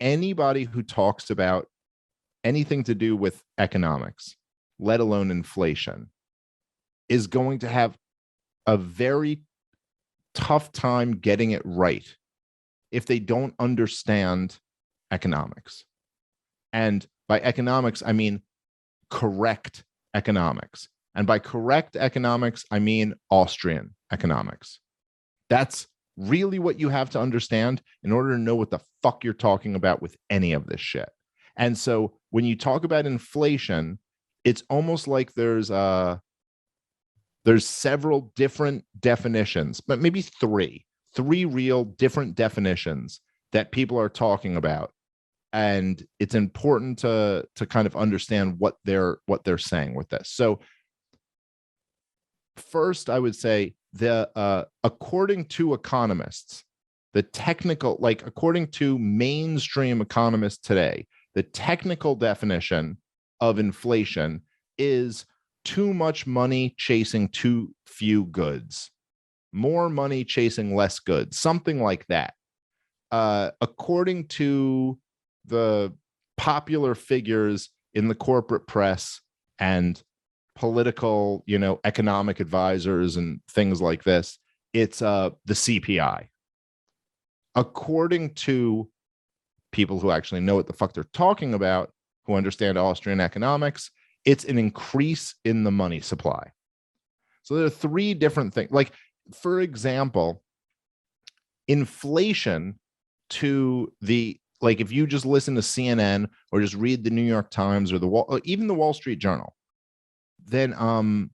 anybody who talks about anything to do with economics, let alone inflation, is going to have a very tough time getting it right if they don't understand economics. And by economics, I mean correct economics. And by correct economics, I mean Austrian economics. That's really what you have to understand in order to know what the fuck you're talking about with any of this shit. And so when you talk about inflation, it's almost like there's several different definitions, but maybe three real different definitions that people are talking about. And it's important to kind of understand what they're saying with this. So first, I would say according to economists, the technical, like according to mainstream economists today, the technical definition of inflation is too much money chasing too few goods, more money chasing less goods, something like that. According to the popular figures in the corporate press and political, economic advisors and things like this, it's the CPI. According to people who actually know what the fuck they're talking about, who understand Austrian economics, it's an increase in the money supply. So there are three different things. Like, for example, inflation if you just listen to CNN or just read the New York Times or even the Wall Street Journal, then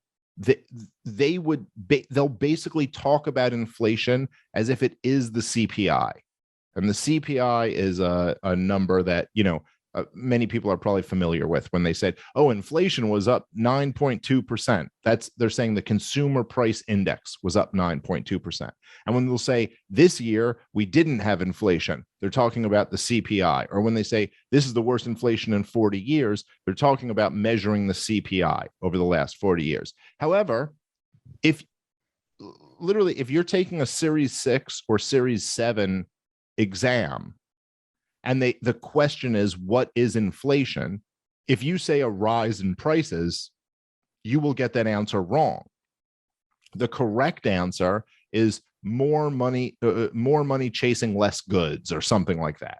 they'll basically talk about inflation as if it is the CPI. And the CPI is a number that, many people are probably familiar with when they said, oh, inflation was up 9.2%. They're saying the consumer price index was up 9.2%. And when they'll say this year we didn't have inflation, they're talking about the CPI. Or when they say this is the worst inflation in 40 years, they're talking about measuring the CPI over the last 40 years. However, if you're taking a Series 6 or Series 7 exam, and the question is, what is inflation? If you say a rise in prices, you will get that answer wrong. The correct answer is more money chasing less goods, or something like that.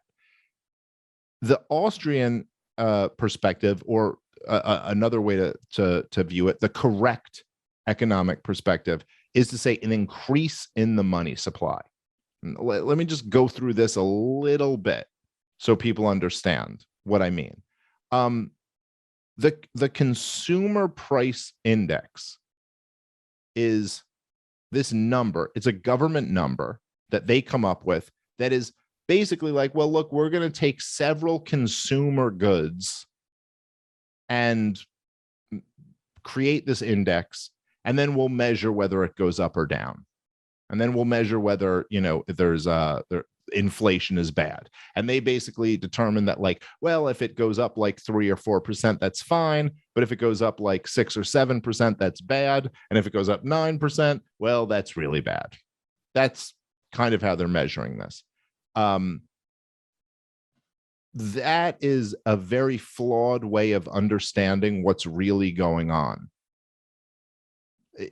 The Austrian perspective, or another way to view it, the correct economic perspective, is to say an increase in the money supply. Let me just go through this a little bit so people understand what I mean. The consumer price index is this number. It's a government number that they come up with that is basically like, well, look, we're going to take several consumer goods and create this index, and then we'll measure whether it goes up or down. And then we'll measure whether, there's inflation is bad. And they basically determine that, like, well, if it goes up like 3 or 4%, that's fine. But if it goes up like 6 or 7%, that's bad. And if it goes up 9%, well, that's really bad. That's kind of how they're measuring this. That is a very flawed way of understanding what's really going on.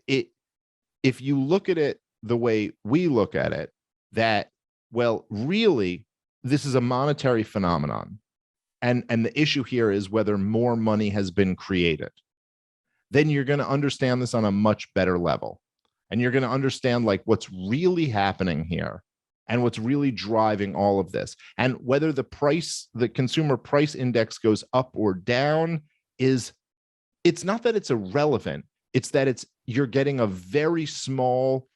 If you look at it the way we look at it, that, well, really, this is a monetary phenomenon. And the issue here is whether more money has been created. Then you're going to understand this on a much better level. And you're going to understand like what's really happening here and what's really driving all of this. And whether the consumer price index goes up or down it's not that it's irrelevant. It's that you're getting a very small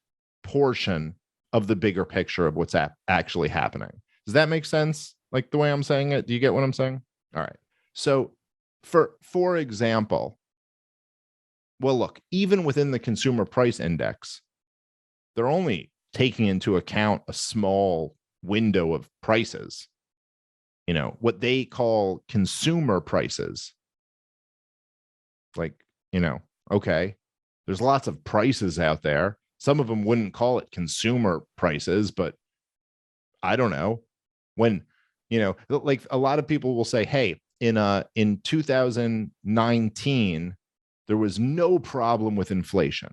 portion of the bigger picture of what's actually happening. Does that make sense? Like the way I'm saying it? Do you get what I'm saying? All right. So for example, well, look, even within the consumer price index, they're only taking into account a small window of prices, what they call consumer prices. Like, okay, there's lots of prices out there. Some of them wouldn't call it consumer prices, but I don't know. When You know, like a lot of people will say, hey, in 2019, there was no problem with inflation.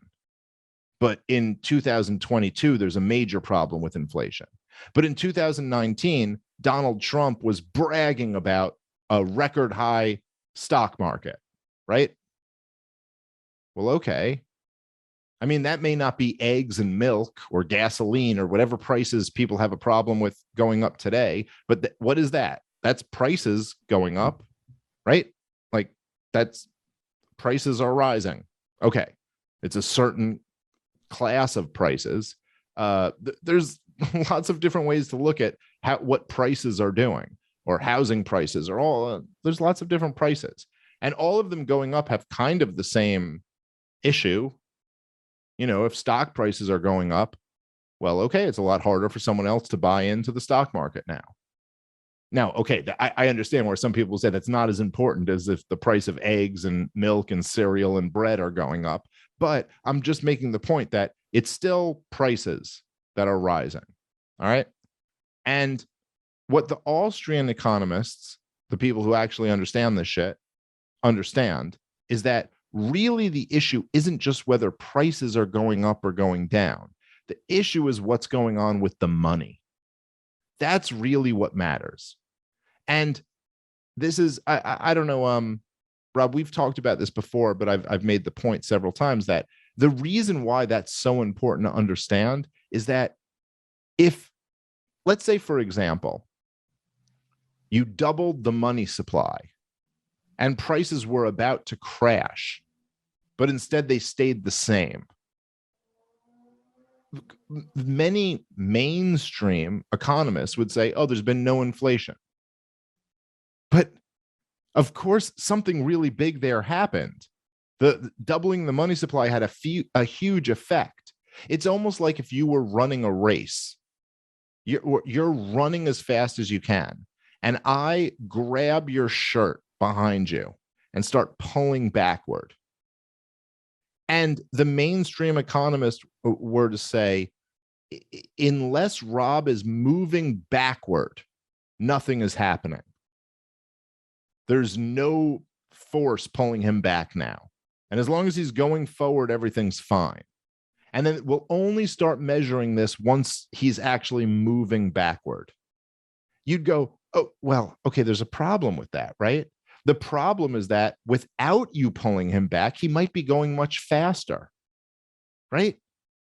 But in 2022, there's a major problem with inflation. But in 2019, Donald Trump was bragging about a record high stock market, right? Well, okay. I mean, that may not be eggs and milk or gasoline or whatever prices people have a problem with going up today. But what is that? That's prices going up, right? Like that's prices are rising. Okay. It's a certain class of prices. There's lots of different ways to look at what prices are doing, or housing prices, or all. There's lots of different prices, and all of them going up have kind of the same issue. You know, if stock prices are going up, well, okay, it's a lot harder for someone else to buy into the stock market now. Now, okay, I understand where some people say that's not as important as if the price of eggs and milk and cereal and bread are going up. But I'm just making the point that it's still prices that are rising. All right. And what the Austrian economists, the people who actually understand this shit, understand is that really the issue isn't just whether prices are going up or going down. The issue is what's going on with the money. That's really what matters. And this is, I don't know, Rob, we've talked about this before, but I've made the point several times that the reason why that's so important to understand is that if, let's say, for example, you doubled the money supply and prices were about to crash, but instead they stayed the same. Many mainstream economists would say, oh, there's been no inflation. But of course, something really big there happened. The doubling the money supply had a huge effect. It's almost like if you were running a race, you're running as fast as you can, and I grab your shirt behind you and start pulling backward. And the mainstream economists were to say, unless Rob is moving backward, nothing is happening. There's no force pulling him back now. And as long as he's going forward, everything's fine. And then we'll only start measuring this once he's actually moving backward. You'd go, oh, well, okay, there's a problem with that, right? The problem is that without you pulling him back, he might be going much faster, right?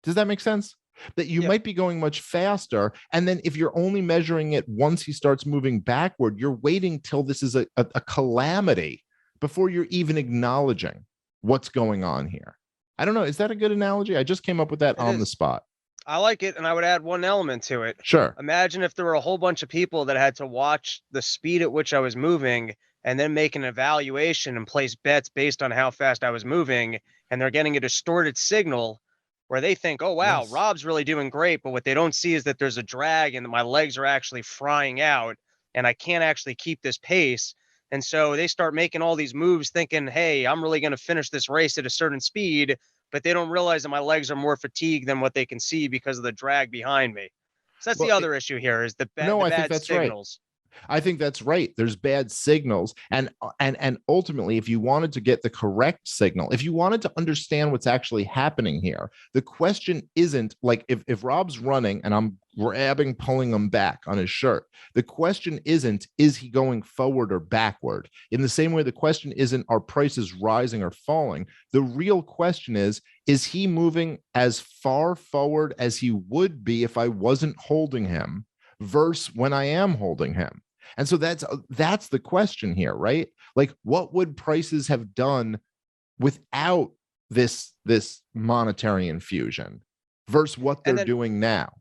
Does that make sense? That you might be going much faster. And then if you're only measuring it once he starts moving backward, you're waiting till this is a calamity before you're even acknowledging what's going on here. I don't know. Is that a good analogy? I just came up with that on the spot. I like it. And I would add one element to it. Sure. Imagine if there were a whole bunch of people that had to watch the speed at which I was moving and then make an evaluation and place bets based on how fast I was moving. And they're getting a distorted signal where they think, oh, wow, yes, Rob's really doing great. But what they don't see is that there's a drag and my legs are actually frying out and I can't actually keep this pace. And so they start making all these moves thinking, hey, I'm really going to finish this race at a certain speed. But they don't realize that my legs are more fatigued than what they can see because of the drag behind me. So that's the other issue here is the bad signals. Right. I think that's right. There's bad signals. And ultimately, if you wanted to get the correct signal, if you wanted to understand what's actually happening here, the question isn't like if Rob's running and I'm pulling him back on his shirt, the question isn't, is he going forward or backward? In the same way, the question isn't, are prices rising or falling? The real question is he moving as far forward as he would be if I wasn't holding him versus when I am holding him? And so that's the question here, right? Like, what would prices have done without this monetary infusion versus what they're doing now?